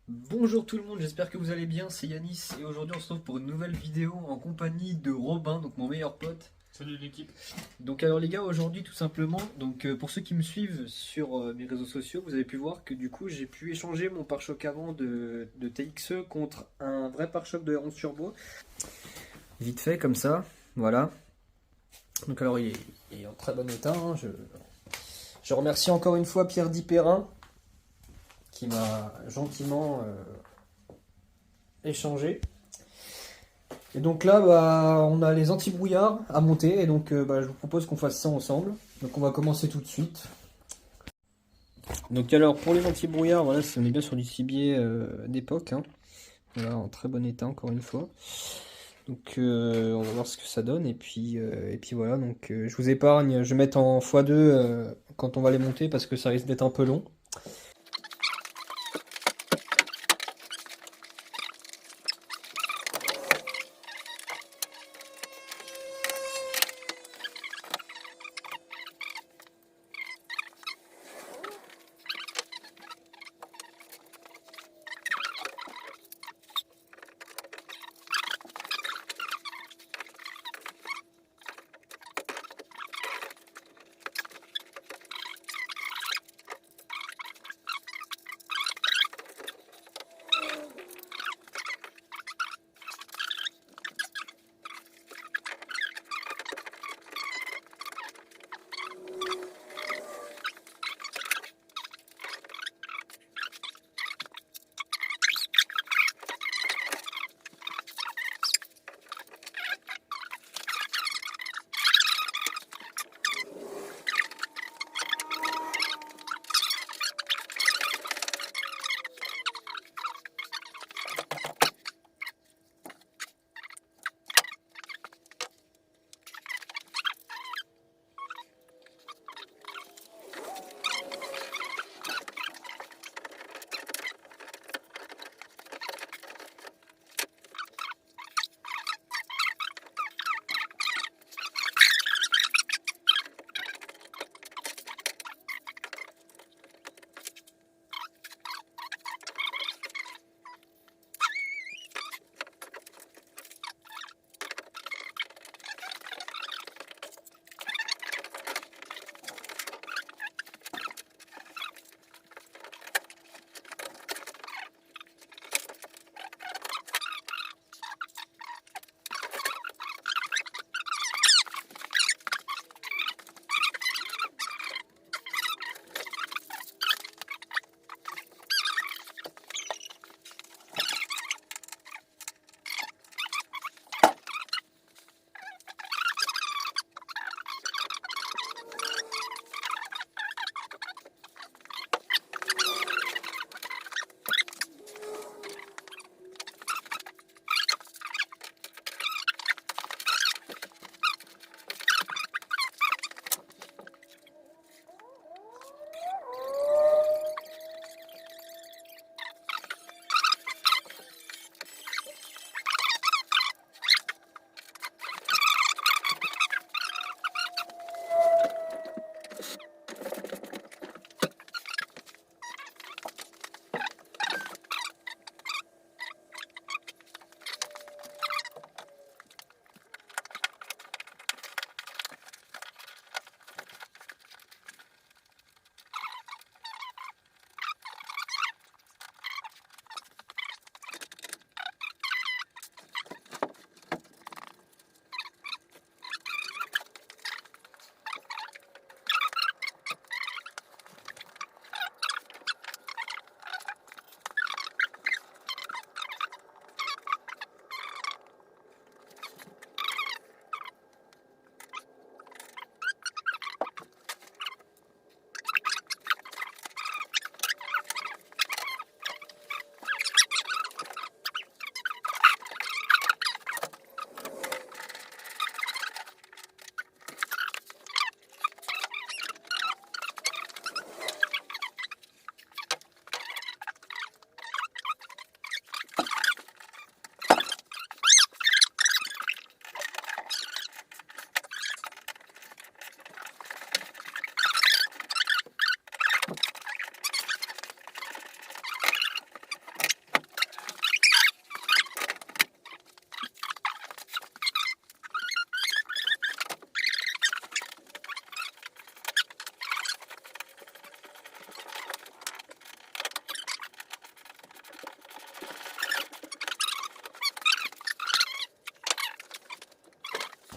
Bonjour tout le monde, j'espère que vous allez bien, c'est Yanis et aujourd'hui on se retrouve pour une nouvelle vidéo en compagnie de Robin, donc mon meilleur pote. Salut l'équipe. Donc alors les gars, aujourd'hui tout simplement, pour ceux qui me suivent sur mes réseaux sociaux, vous avez pu voir que du coup j'ai pu échanger mon pare-choc avant de TXE contre un vrai pare-choc de R11 Turbo. Vite fait comme ça, voilà. Donc alors il est en très bon état, hein. Je remercie encore une fois Pierre Dipérin qui m'a gentiment échangé. Et donc là, on a les anti-brouillards à monter, et donc je vous propose qu'on fasse ça ensemble. Donc on va commencer tout de suite. Donc alors pour les anti-brouillards, voilà, on est bien sur du cibier d'époque, hein. Voilà, en très bon état encore une fois. Donc on va voir ce que ça donne, et puis voilà, donc je vous épargne, je vais mettre en x2 quand on va les monter parce que ça risque d'être un peu long.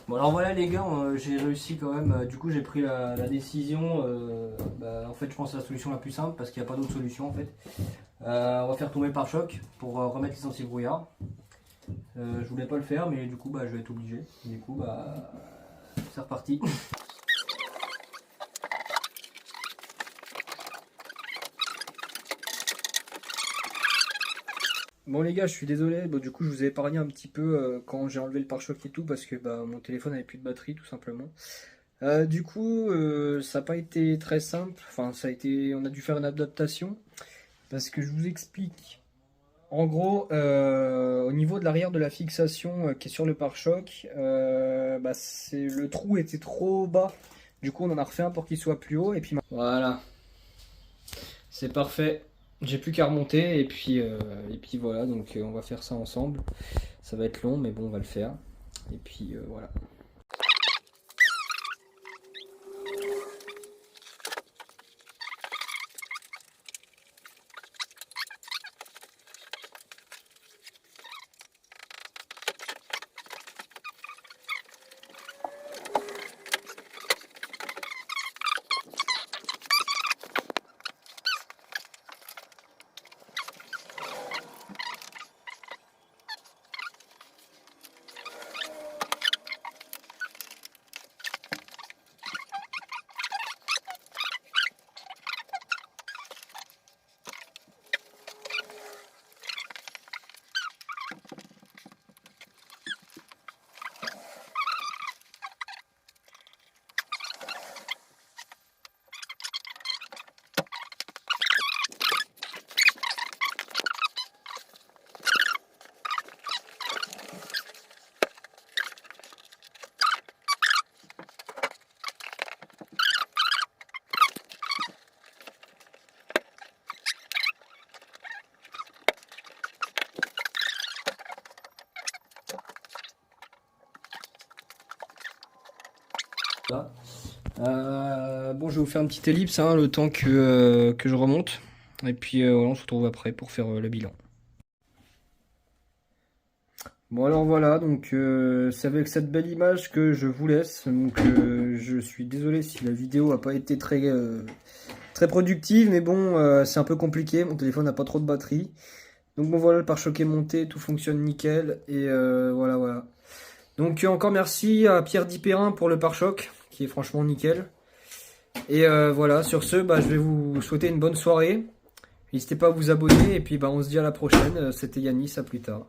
Bon alors voilà les gars, j'ai réussi quand même, du coup j'ai pris la décision, en fait je pense que c'est la solution la plus simple parce qu'il n'y a pas d'autre solution en fait. On va faire tomber le pare-choc pour remettre les anti-brouillard. Je voulais pas le faire mais du coup je vais être obligé, du coup c'est reparti. Bon les gars, je suis désolé, du coup je vous ai épargné un petit peu quand j'ai enlevé le pare-choc et tout parce que mon téléphone avait plus de batterie tout simplement. Du coup ça n'a pas été très simple, enfin on a dû faire une adaptation parce que je vous explique. En gros, au niveau de l'arrière de la fixation qui est sur le pare-choc, le trou était trop bas. Du coup on en a refait un pour qu'il soit plus haut et puis voilà, c'est parfait. J'ai plus qu'à remonter et puis voilà, donc on va faire ça ensemble. Ça va être long mais bon on va le faire. Et puis voilà. Bon, je vais vous faire une petite ellipse le temps que je remonte. Et puis voilà, on se retrouve après pour faire le bilan. Bon alors voilà, donc c'est avec cette belle image que je vous laisse. Donc je suis désolé si la vidéo n'a pas été très productive, mais bon, c'est un peu compliqué. Mon téléphone n'a pas trop de batterie. Donc bon voilà, le pare-choc est monté, tout fonctionne nickel. Et voilà. Donc encore merci à Pierre Dipérin pour le pare-choc, qui est franchement nickel. Et voilà, sur ce, je vais vous souhaiter une bonne soirée. N'hésitez pas à vous abonner et puis on se dit à la prochaine. C'était Yanis, à plus tard.